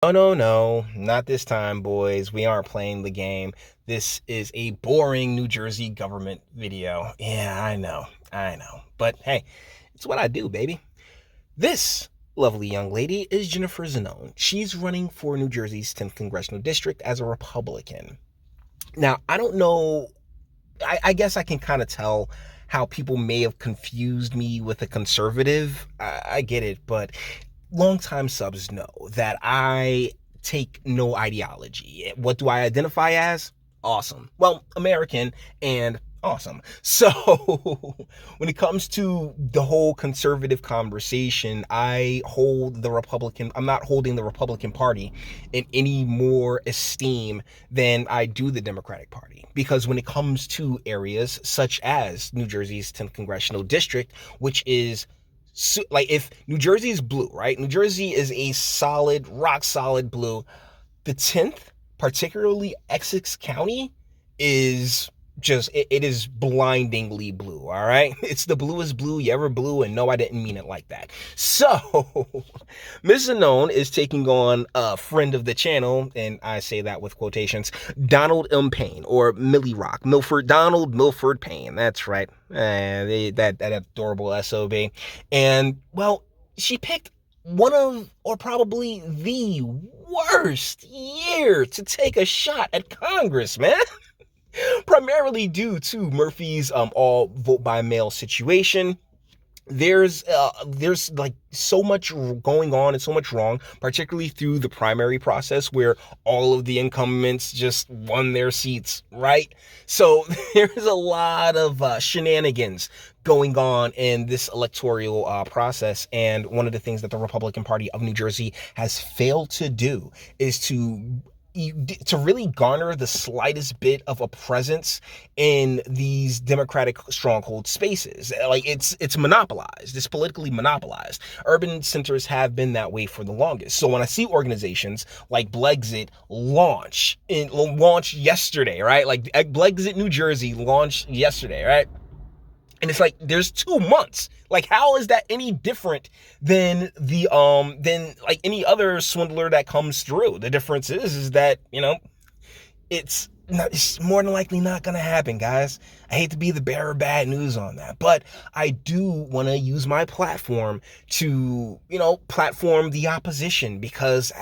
Oh, no, no, not this time, boys. We aren't playing the game. This is a boring New Jersey government video. Yeah, I know. But hey, it's what I do, baby. This lovely young lady is Jennifer Zinone. She's running for New Jersey's 10th Congressional District as a Republican. Now, I don't know, I guess I can kind of tell how people may have confused me with a conservative. I get it, but longtime subs know that I take no ideology. What do I identify as? Awesome. Well, American and awesome. So when it comes to the whole conservative conversation, I'm not holding the Republican Party in any more esteem than I do the Democratic Party. Because when it comes to areas such as New Jersey's 10th Congressional District, which is like, if New Jersey is blue, right? New Jersey is a solid, rock solid blue. The 10th, particularly Essex County, is just, it is blindingly blue, all right? It's the bluest blue you ever blew, and no, I didn't mean it like that. So, Ms. Zinone is taking on a friend of the channel, and I say that with quotations, Donald M. Payne, or Millie Rock, Donald Milford Payne, that's right, that adorable SOB, and, well, she picked one of, or probably the worst year to take a shot at Congress, man. Primarily due to Murphy's all vote by mail situation. There's like so much going on and so much wrong, particularly through the primary process where all of the incumbents just won their seats, right? So there's a lot of shenanigans going on in this electoral process, and one of the things that the Republican Party of New Jersey has failed to do is to really garner the slightest bit of a presence in these Democratic stronghold spaces. Like, it's monopolized. It's politically monopolized. Urban centers have been that way for the longest. So when I see organizations like Blexit launch yesterday, right? Like Blexit New Jersey launched yesterday, right? And it's like, there's 2 months. Like, how is that any different than than like any other swindler that comes through? The difference is that, it's more than likely not going to happen, guys. I hate to be the bearer of bad news on that, but I do want to use my platform to, platform the opposition, because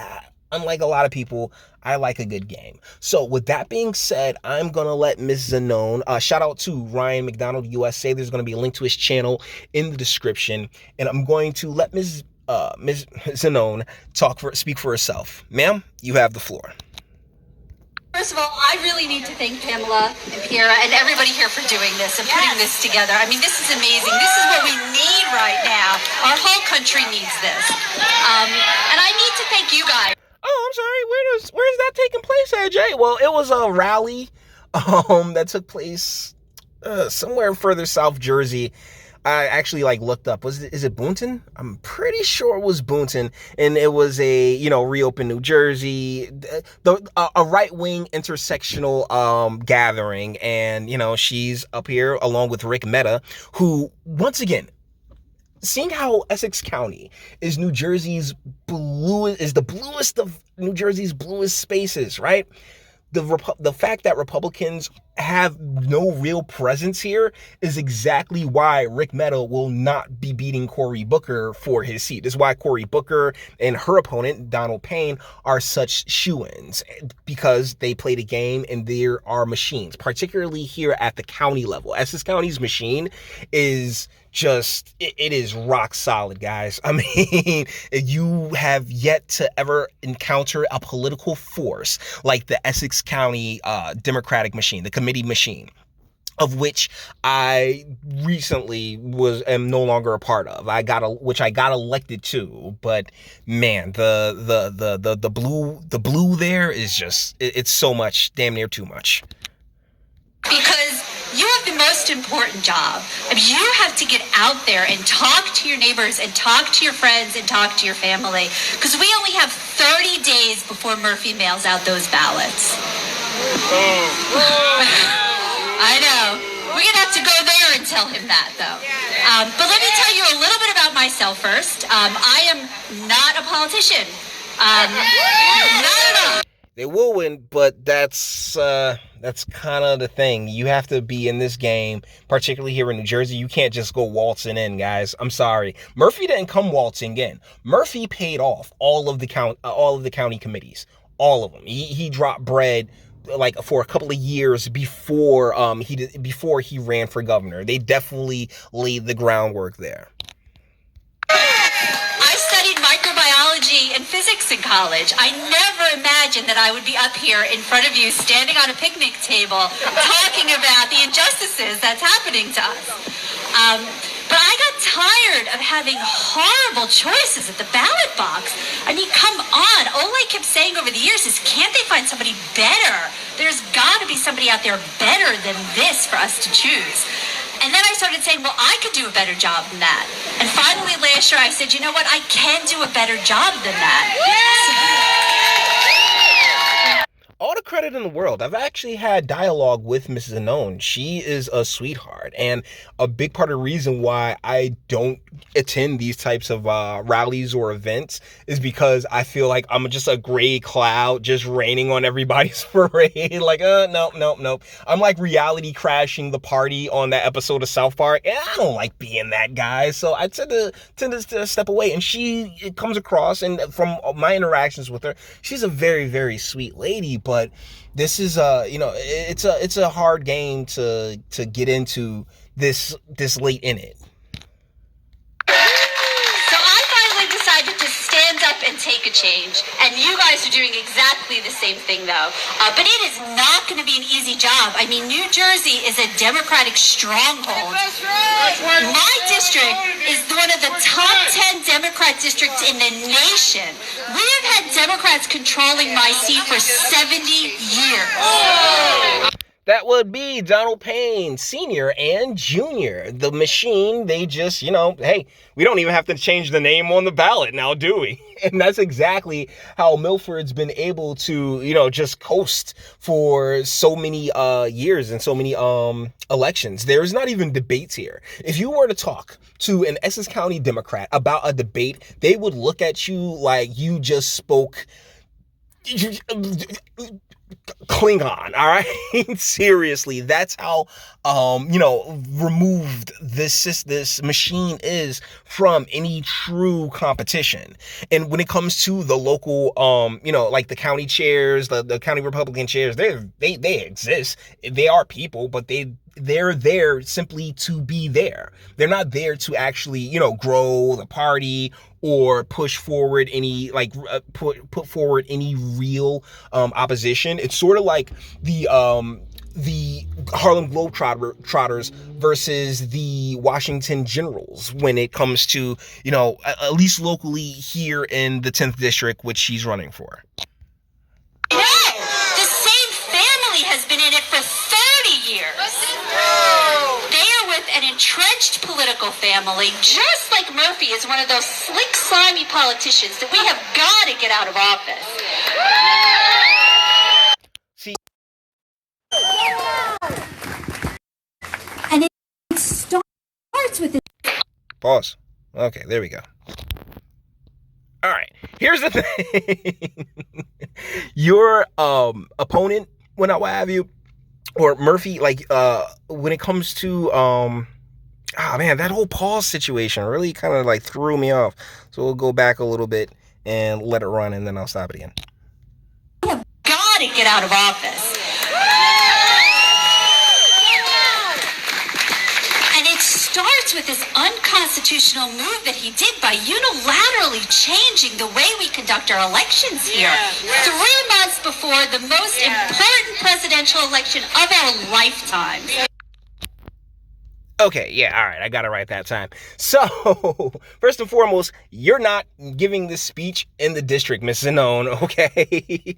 unlike a lot of people, I like a good game. So with that being said, I'm going to let Ms. Zinone, shout out to Ryan McDonald USA. There's going to be a link to his channel in the description. And I'm going to let Ms. Zinone speak for herself. Ma'am, you have the floor. First of all, I really need to thank Pamela and Piera and everybody here for doing this and putting this together. I mean, this is amazing. This is what we need right now. Our whole country needs this. And I need to thank you guys. Oh, I'm sorry. Where's that taking place, AJ? Well, it was a rally that took place somewhere further South Jersey. I actually looked up. Is it Boonton? I'm pretty sure it was Boonton, and it was a reopen New Jersey, a right-wing intersectional gathering, and she's up here along with Rick Mehta, who, once again, seeing how Essex County is the bluest of New Jersey's bluest spaces, right? The fact that Republicans have no real presence here is exactly why Rick Mehta will not be beating Cory Booker for his seat. This is why Cory Booker and her opponent, Donald Payne, are such shoo-ins, because they play the game and there are machines, particularly here at the county level. Essex County's machine is just, it is rock solid, guys. I mean, you have yet to ever encounter a political force like the Essex County Democratic machine, the committee machine, of which I recently am no longer a part of. Which I got elected to, but man, the blue there is just, it's so much, damn near too much. Because you have the most important job. I mean, you have to get out there and talk to your neighbors and talk to your friends and talk to your family. Because we only have 30 days before Murphy mails out those ballots. I know. We're going to have to go there and tell him that, though. But let me tell you a little bit about myself first. I am not a politician. They will win, but that's kind of the thing. You have to be in this game, particularly here in New Jersey. You can't just go waltzing in, guys. I'm sorry. Murphy didn't come waltzing in. Murphy paid off all of the county committees, all of them. He dropped bread like for a couple of years before he ran for governor. They definitely laid the groundwork there. I studied microbiology and physics in college. I never imagined that I would be up here in front of you, standing on a picnic table, talking about the injustices that's happening to us. But I got tired of having horrible choices at the ballot box. I mean, come on. All I kept saying over the years is, can't they find somebody better? There's got to be somebody out there better than this for us to choose. And then I started saying, well, I could do a better job than that. And finally last year I said, you know what? I can do a better job than that. All the credit in the world. I've actually had dialogue with Mrs. Zinone. She is a sweetheart, and a big part of the reason why I don't attend these types of rallies or events is because I feel like I'm just a gray cloud just raining on everybody's parade. Like, nope. I'm like reality crashing the party on that episode of South Park, and I don't like being that guy, so I tend to step away. And it comes across, and from my interactions with her, she's a very, very sweet lady. But this is it's a hard game to get into this late in it. So I finally decided to stand up and take a change, and you guys are doing exactly the same thing, though. But it is not going to be an easy job. I mean, New Jersey is a Democratic stronghold. My district is one of the top 10 Democrat districts in the nation. We have had Democrats controlling my seat for 70 years. That would be Donald Payne, Sr. and Jr. The machine, they just, hey, we don't even have to change the name on the ballot now, do we? And that's exactly how Milford's been able to, just coast for so many years and so many elections. There's not even debates here. If you were to talk to an Essex County Democrat about a debate, they would look at you like you just spoke Klingon, all right? Seriously, that's how removed this machine is from any true competition. And when it comes to the local like the county chairs, the county Republican chairs, they exist. They are people, but they're there simply to be there. They're not there to actually, grow the party or push forward any put forward any real opposition. It's sort of like the Harlem Globetrotters versus the Washington Generals when it comes to, at least locally here in the 10th district, which she's running for. No, the same family has been in it for 30 years. They are with an entrenched political family, just like Murphy is one of those slick, slimy politicians that we have got to get out of office. See, and it starts with this. Pause. Okay, there we go. All right, here's the thing. Your opponent, what have you, or Murphy, when it comes to that whole pause situation really kind of threw me off. So we'll go back a little bit and let it run, and then I'll stop it again. We have got to get out of office. And it starts with this unconstitutional move that he did by unilaterally changing the way we conduct our elections here. 3 months before the most important presidential election of our lifetimes. Okay, yeah, all right, I got it right that time. So, first and foremost, you're not giving this speech in the district, Miss Zinone, okay?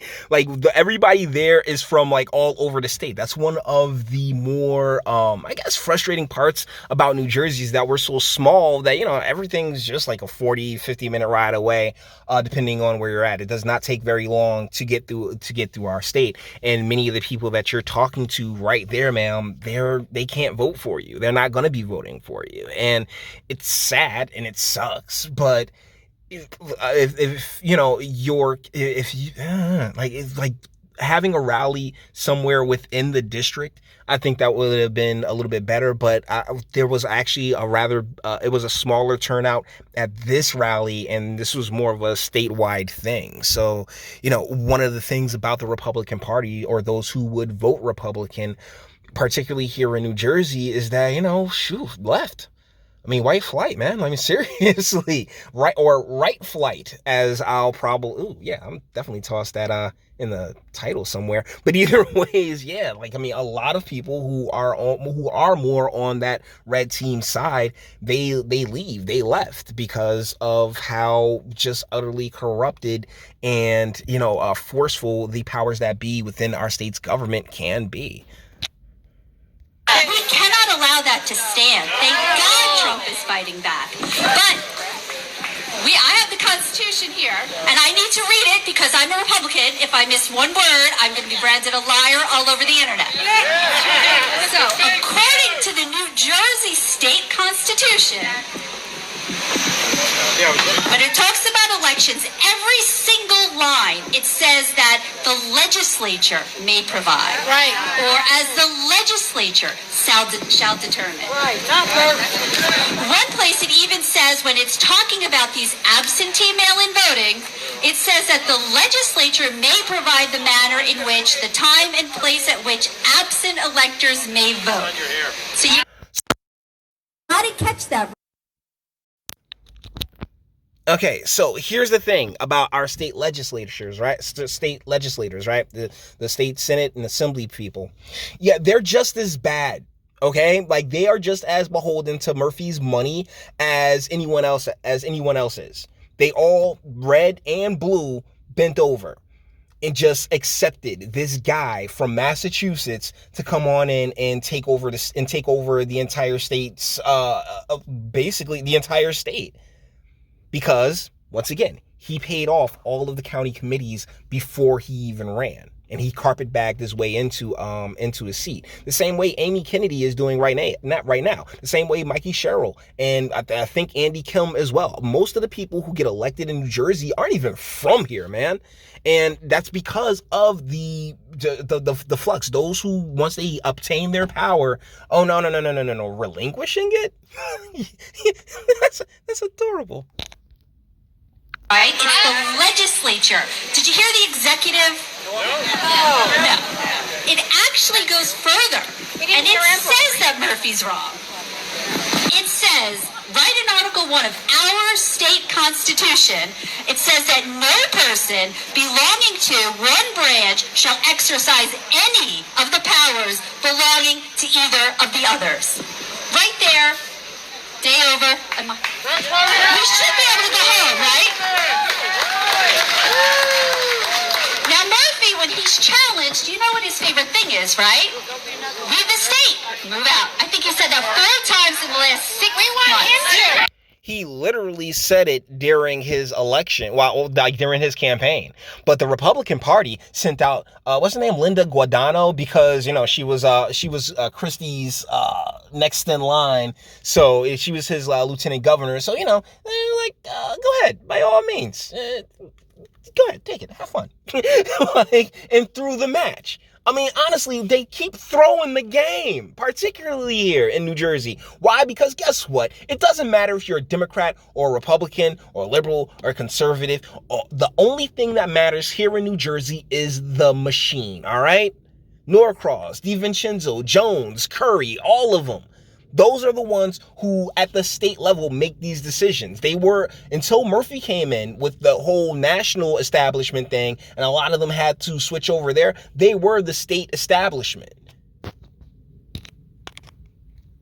Everybody there is from, all over the state. That's one of the more, frustrating parts about New Jersey is that we're so small that, everything's just like a 40, 50-minute ride away, depending on where you're at. It does not take very long to get through our state. And many of the people that you're talking to right there, ma'am, they can't vote for you. They're not going to be voting for you, and it's sad and it sucks, but having a rally somewhere within the district, I think that would have been a little bit better, but there was actually it was a smaller turnout at this rally, and this was more of a statewide thing. So, one of the things about the Republican Party, or those who would vote Republican, particularly here in New Jersey, is that, left. I mean, white flight, man. I mean, seriously, right flight, as I'll probably, I'm definitely tossed that in the title somewhere. But either ways, yeah, a lot of people who are more on that red team side, they left because of how just utterly corrupted and forceful the powers that be within our state's government can be. We cannot allow that to stand. Thank God Trump is fighting back. But I have the Constitution here, and I need to read it because I'm a Republican. If I miss one word, I'm going to be branded a liar all over the internet. So, according to the New Jersey State Constitution, when it talks about elections, every single line, it says that the legislature may provide. Right. Or as the legislature shall determine. Right. Not vote. One place it even says, when it's talking about these absentee mail-in voting, it says that the legislature may provide the manner in which, the time and place at which absent electors may vote. So you... How did catch that? Okay, so here's the thing about our state legislatures, right? State legislators, right? The state senate and assembly people. Yeah, they're just as bad, okay? They are just as beholden to Murphy's money as anyone else is. They all, red and blue, bent over and just accepted this guy from Massachusetts to come on in and take over the entire state's, basically the entire state. Because, once again, he paid off all of the county committees before he even ran. And he carpetbagged his way into his seat. The same way Amy Kennedy is doing right now. The same way Mikey Sherrill and I think Andy Kim as well. Most of the people who get elected in New Jersey aren't even from here, man. And that's because of the flux. Those who, once they obtain their power, no, relinquishing it? That's adorable. Right? It's the legislature. Did you hear the executive? No. It actually goes further. And it says that Murphy's wrong. It says, right in Article 1 of our state constitution, it says that no person belonging to one branch shall exercise any of the powers belonging to either of the others. Right there. Day over. We should be able to go home, right? Now, Murphy, when he's challenged, you know what his favorite thing is, right? Leave the state. Move out. I think he said that 4 times in the last 6 months. He literally said it during his election, during his campaign. But the Republican Party sent out, what's her name, Linda Guadagno, because she was Christie's next in line. So she was his lieutenant governor. So they're like, go ahead, by all means, go ahead, take it, have fun, and through the match. I mean, honestly, they keep throwing the game, particularly here in New Jersey. Why? Because guess what? It doesn't matter if you're a Democrat or a Republican or liberal or conservative. The only thing that matters here in New Jersey is the machine, all right? Norcross, DiVincenzo, Jones, Curry, all of them. Those are the ones who, at the state level, make these decisions. They were, until Murphy came in with the whole national establishment thing, and a lot of them had to switch over there, they were the state establishment.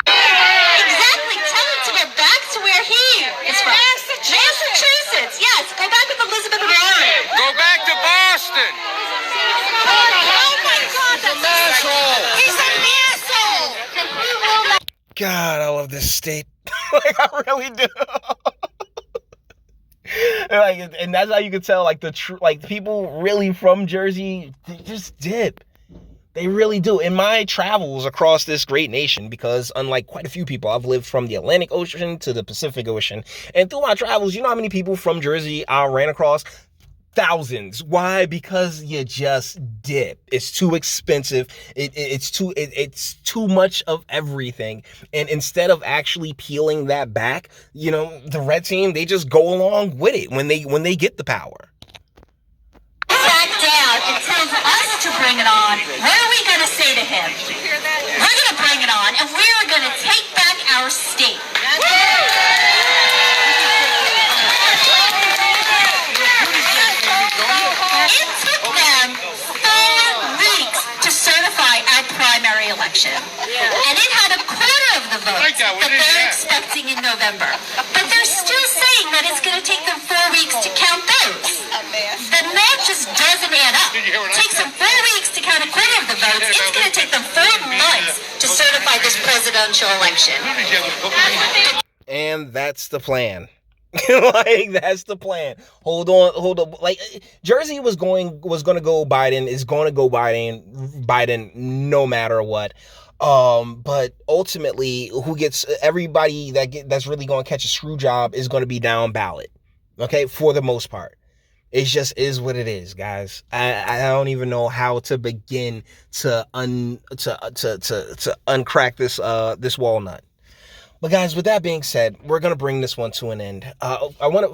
Exactly. Tell him to go back to where he is from. Massachusetts. Yes. Go back with Elizabeth Warren. Go back to Boston. Oh my God, that's an asshole. He's an asshole. And he will not. God, I love this state. I really do. And that's how you can tell, people really from Jersey, they just dip. They really do. In my travels across this great nation, because unlike quite a few people, I've lived from the Atlantic Ocean to the Pacific Ocean. And through my travels, you know how many people from Jersey I ran across? thousands. Why? Because you just dip. It's too expensive. It's too much of everything. And instead of actually peeling that back, the red team, they just go along with it when they get the power. Back down and tells us to bring it on. What are we going to say to him? We're going to bring it on, and we're going to take back our state. It took them 4 weeks to certify our primary election. And it had a quarter of the votes that they're expecting in November. But they're still saying that it's going to take them 4 weeks to count those. The math just doesn't add up. It takes them 4 weeks to count a quarter of the votes. It's going to take them 4 months to certify this presidential election. And that's the plan. Like, that's the plan. Hold on. Like, Jersey was going to go Biden, is going to go Biden no matter what. But ultimately, everybody that's really going to catch a screw job is going to be down ballot. Okay, for the most part. It just is what it is, guys. I don't even know how to begin to uncrack this walnut. But guys, with that being said, we're going to bring this one to an end.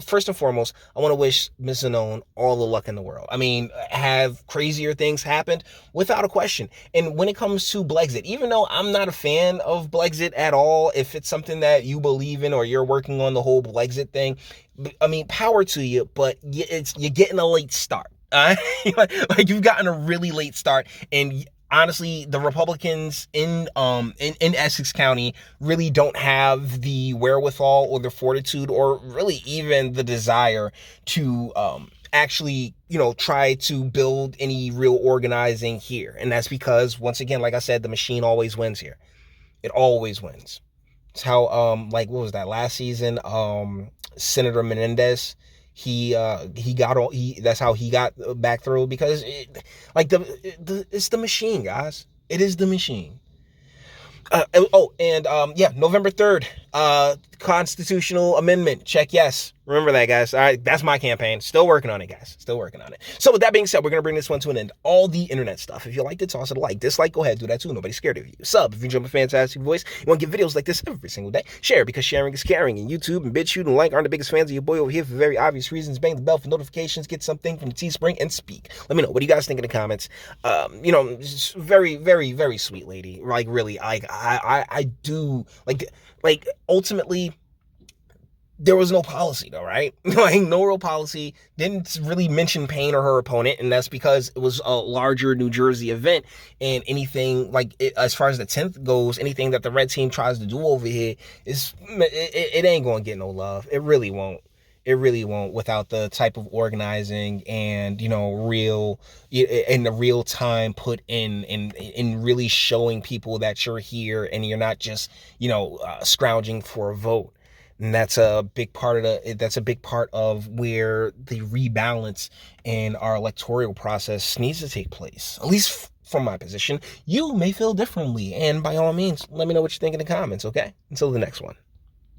First and foremost, I want to wish Ms. Zinone all the luck in the world. I mean, have crazier things happened? Without a question. And when it comes to Blexit, even though I'm not a fan of Blexit at all, if it's something that you believe in or you're working on the whole Blexit thing, I mean, power to you, but you're getting a late start. Like, you've gotten a really late start, and honestly, the Republicans in Essex County really don't have the wherewithal or the fortitude or really even the desire to actually, try to build any real organizing here. And that's because, once again, like I said, the machine always wins here. It always wins. It's how, what was that last season? Senator Menendez, that's how he got back through, because it's the machine, guys. It is the machine. November 3rd, constitutional amendment. Check yes. Remember that, guys. All right, that's my campaign. Still working on it, guys. Still working on it. So with that being said, we're going to bring this one to an end. All the internet stuff. If you liked it, toss it a like. Dislike, go ahead, do that too. Nobody's scared of you. Sub if you enjoy my fantastic voice. You want to get videos like this every single day. Share, because sharing is caring. And YouTube and Bitchute and like aren't the biggest fans of your boy over here for very obvious reasons. Bang the bell for notifications. Get something from the Teespring and speak. Let me know. What do you guys think in the comments? Very, very, very sweet lady. Like, really, I do, like, ultimately, there was no policy though, right? Like, no real policy. Didn't really mention Payne or her opponent, and that's because it was a larger New Jersey event, and anything, as far as the 10th goes, anything that the red team tries to do over here it ain't gonna get no love. It really won't. It really won't, without the type of organizing and, real, in the real time put in really showing people that you're here and you're not just, scrounging for a vote. And that's a big part of where the rebalance in our electoral process needs to take place. At least from my position. You may feel differently, and by all means, let me know what you think in the comments, okay? Until the next one.